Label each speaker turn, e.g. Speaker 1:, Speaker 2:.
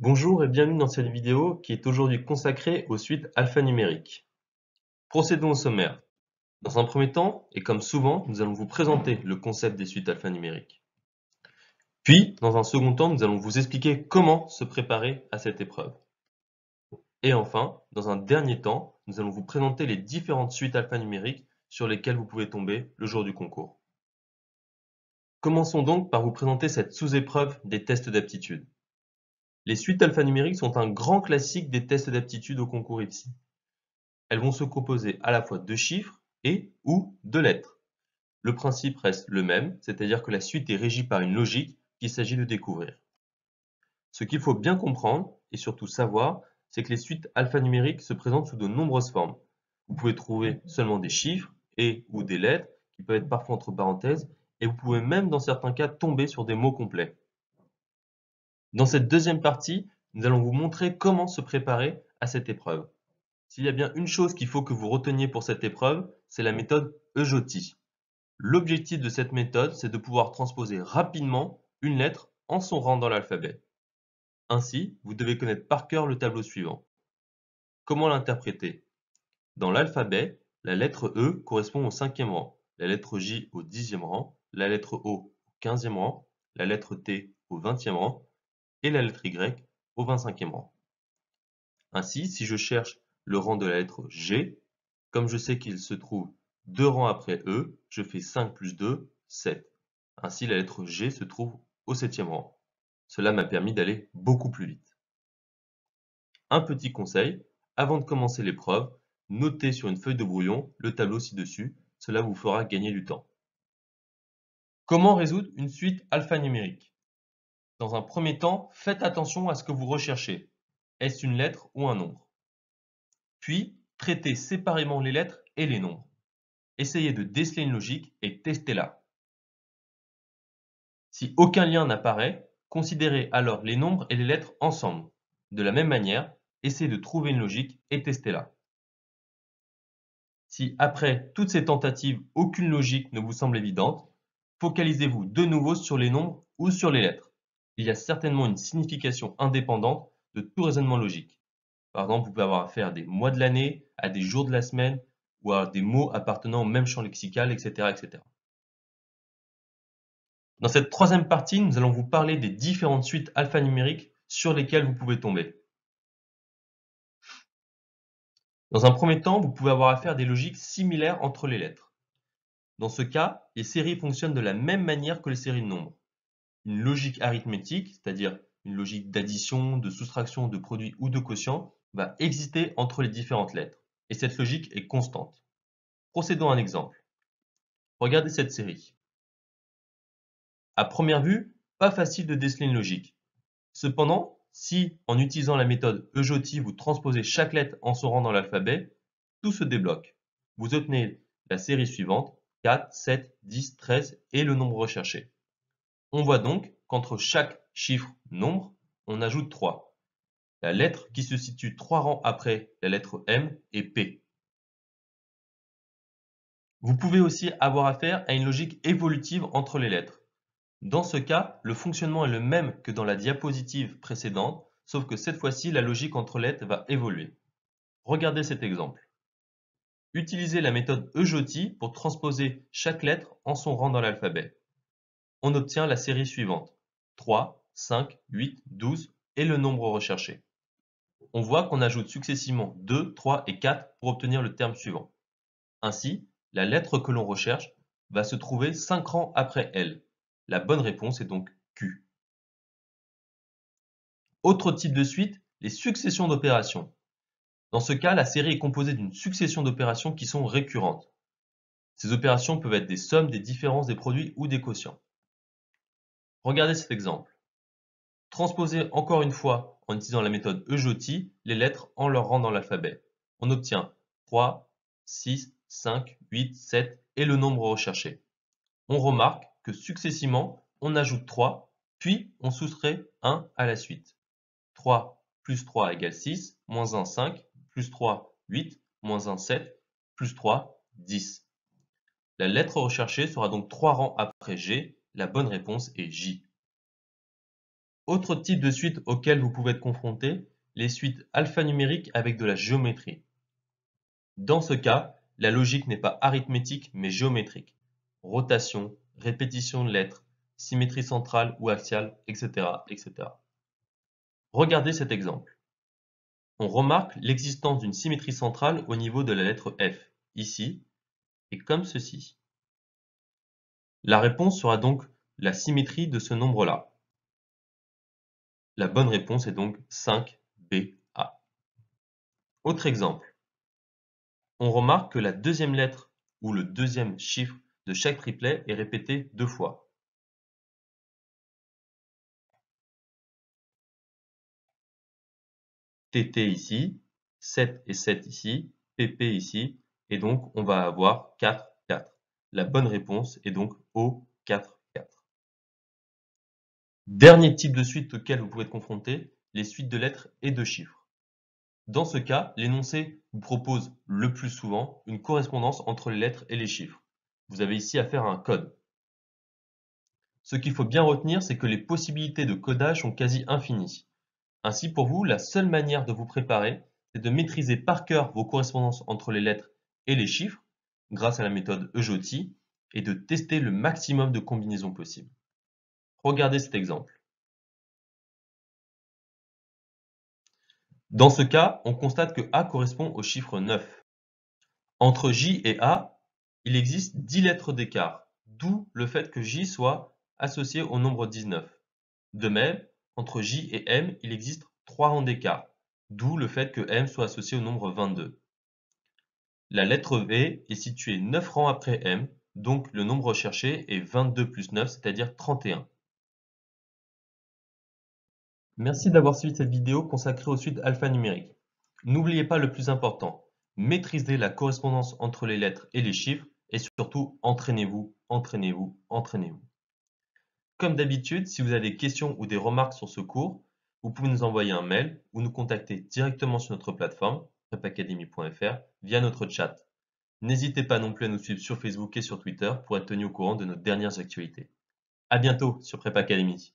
Speaker 1: Bonjour et bienvenue dans cette vidéo qui est aujourd'hui consacrée aux suites alphanumériques. Procédons au sommaire. Dans un premier temps, et comme souvent, nous allons vous présenter le concept des suites alphanumériques. Puis, dans un second temps, nous allons vous expliquer comment se préparer à cette épreuve. Et enfin, dans un dernier temps, nous allons vous présenter les différentes suites alphanumériques sur lesquelles vous pouvez tomber le jour du concours. Commençons donc par vous présenter cette sous-épreuve des tests d'aptitude. Les suites alphanumériques sont un grand classique des tests d'aptitude au concours IPSI. Elles vont se composer à la fois de chiffres et ou de lettres. Le principe reste le même, c'est-à-dire que la suite est régie par une logique qu'il s'agit de découvrir. Ce qu'il faut bien comprendre et surtout savoir, c'est que les suites alphanumériques se présentent sous de nombreuses formes. Vous pouvez trouver seulement des chiffres et ou des lettres qui peuvent être parfois entre parenthèses et vous pouvez même dans certains cas tomber sur des mots complets. Dans cette deuxième partie, nous allons vous montrer comment se préparer à cette épreuve. S'il y a bien une chose qu'il faut que vous reteniez pour cette épreuve, c'est la méthode EJOTI. L'objectif de cette méthode, c'est de pouvoir transposer rapidement une lettre en son rang dans l'alphabet. Ainsi, vous devez connaître par cœur le tableau suivant. Comment l'interpréter? Dans l'alphabet, la lettre E correspond au 5e rang, la lettre J au 10e rang, la lettre O au 15e rang, la lettre T au 20e rang et la lettre Y au 25e rang. Ainsi, si je cherche le rang de la lettre G, comme je sais qu'il se trouve 2 rangs après E, je fais 5 plus 2, 7. Ainsi, la lettre G se trouve au 7e rang. Cela m'a permis d'aller beaucoup plus vite. Un petit conseil, avant de commencer l'épreuve, notez sur une feuille de brouillon le tableau ci-dessus, cela vous fera gagner du temps. Comment résoudre une suite alphanumérique? Dans un premier temps, faites attention à ce que vous recherchez. Est-ce une lettre ou un nombre? Puis, traitez séparément les lettres et les nombres. Essayez de déceler une logique et testez-la. Si aucun lien n'apparaît, considérez alors les nombres et les lettres ensemble. De la même manière, essayez de trouver une logique et testez-la. Si après toutes ces tentatives, aucune logique ne vous semble évidente, focalisez-vous de nouveau sur les nombres ou sur les lettres. Il y a certainement une signification indépendante de tout raisonnement logique. Par exemple, vous pouvez avoir affaire à des mois de l'année, à des jours de la semaine, ou à des mots appartenant au même champ lexical, etc., etc. Dans cette troisième partie, nous allons vous parler des différentes suites alphanumériques sur lesquelles vous pouvez tomber. Dans un premier temps, vous pouvez avoir affaire à des logiques similaires entre les lettres. Dans ce cas, les séries fonctionnent de la même manière que les séries de nombres. Une logique arithmétique, c'est-à-dire une logique d'addition, de soustraction, de produit ou de quotient, va exister entre les différentes lettres. Et cette logique est constante. Procédons à un exemple. Regardez cette série. À première vue, pas facile de déceler une logique. Cependant, si, en utilisant la méthode EJOTI, vous transposez chaque lettre en son rang dans l'alphabet, tout se débloque. Vous obtenez la série suivante, 4, 7, 10, 13 et le nombre recherché. On voit donc qu'entre chaque chiffre nombre, on ajoute 3. La lettre qui se situe 3 rangs après la lettre M est P. Vous pouvez aussi avoir affaire à une logique évolutive entre les lettres. Dans ce cas, le fonctionnement est le même que dans la diapositive précédente, sauf que cette fois-ci, la logique entre lettres va évoluer. Regardez cet exemple. Utilisez la méthode EJOTI pour transposer chaque lettre en son rang dans l'alphabet. On obtient la série suivante, 3, 5, 8, 12 et le nombre recherché. On voit qu'on ajoute successivement 2, 3 et 4 pour obtenir le terme suivant. Ainsi, la lettre que l'on recherche va se trouver 5 rangs après elle. La bonne réponse est donc Q. Autre type de suite, les successions d'opérations. Dans ce cas, la série est composée d'une succession d'opérations qui sont récurrentes. Ces opérations peuvent être des sommes, des différences, des produits ou des quotients. Regardez cet exemple. Transposez encore une fois, en utilisant la méthode EJOTI, les lettres en leur rang dans l'alphabet. On obtient 3, 6, 5, 8, 7 et le nombre recherché. On remarque que successivement, on ajoute 3, puis on soustrait 1 à la suite. 3 plus 3 égale 6, moins 1, 5, plus 3, 8, moins 1, 7, plus 3, 10. La lettre recherchée sera donc 3 rangs après G. La bonne réponse est J. Autre type de suite auquel vous pouvez être confronté, les suites alphanumériques avec de la géométrie. Dans ce cas, la logique n'est pas arithmétique mais géométrique. Rotation, répétition de lettres, symétrie centrale ou axiale, etc., etc. Regardez cet exemple. On remarque l'existence d'une symétrie centrale au niveau de la lettre F, ici, et comme ceci. La réponse sera donc la symétrie de ce nombre-là. La bonne réponse est donc 5BA. Autre exemple. On remarque que la deuxième lettre ou le deuxième chiffre de chaque triplet est répété 2 fois. TT ici, 7 et 7 ici, PP ici, et donc on va avoir 4, 4. La bonne réponse est donc O, 4, 4. Dernier type de suite auquel vous pouvez être confronté, les suites de lettres et de chiffres. Dans ce cas, l'énoncé vous propose le plus souvent une correspondance entre les lettres et les chiffres. Vous avez ici affaire à un code. Ce qu'il faut bien retenir, c'est que les possibilités de codage sont quasi infinies. Ainsi, pour vous, la seule manière de vous préparer, c'est de maîtriser par cœur vos correspondances entre les lettres et les chiffres, grâce à la méthode EJOTI, et de tester le maximum de combinaisons possibles. Regardez cet exemple. Dans ce cas, on constate que A correspond au chiffre 9. Entre J et A, il existe 10 lettres d'écart, d'où le fait que J soit associé au nombre 19. De même, entre J et M, il existe 3 rangs d'écart, d'où le fait que M soit associé au nombre 22. La lettre V est située 9 rangs après M, donc le nombre recherché est 22 plus 9, c'est-à-dire 31. Merci d'avoir suivi cette vidéo consacrée aux suites alphanumériques. N'oubliez pas le plus important, maîtrisez la correspondance entre les lettres et les chiffres et surtout entraînez-vous, entraînez-vous, entraînez-vous. Comme d'habitude, si vous avez des questions ou des remarques sur ce cours, vous pouvez nous envoyer un mail ou nous contacter directement sur notre plateforme prepacademy.fr via notre chat. N'hésitez pas non plus à nous suivre sur Facebook et sur Twitter pour être tenu au courant de nos dernières actualités. À bientôt sur Prep Academy.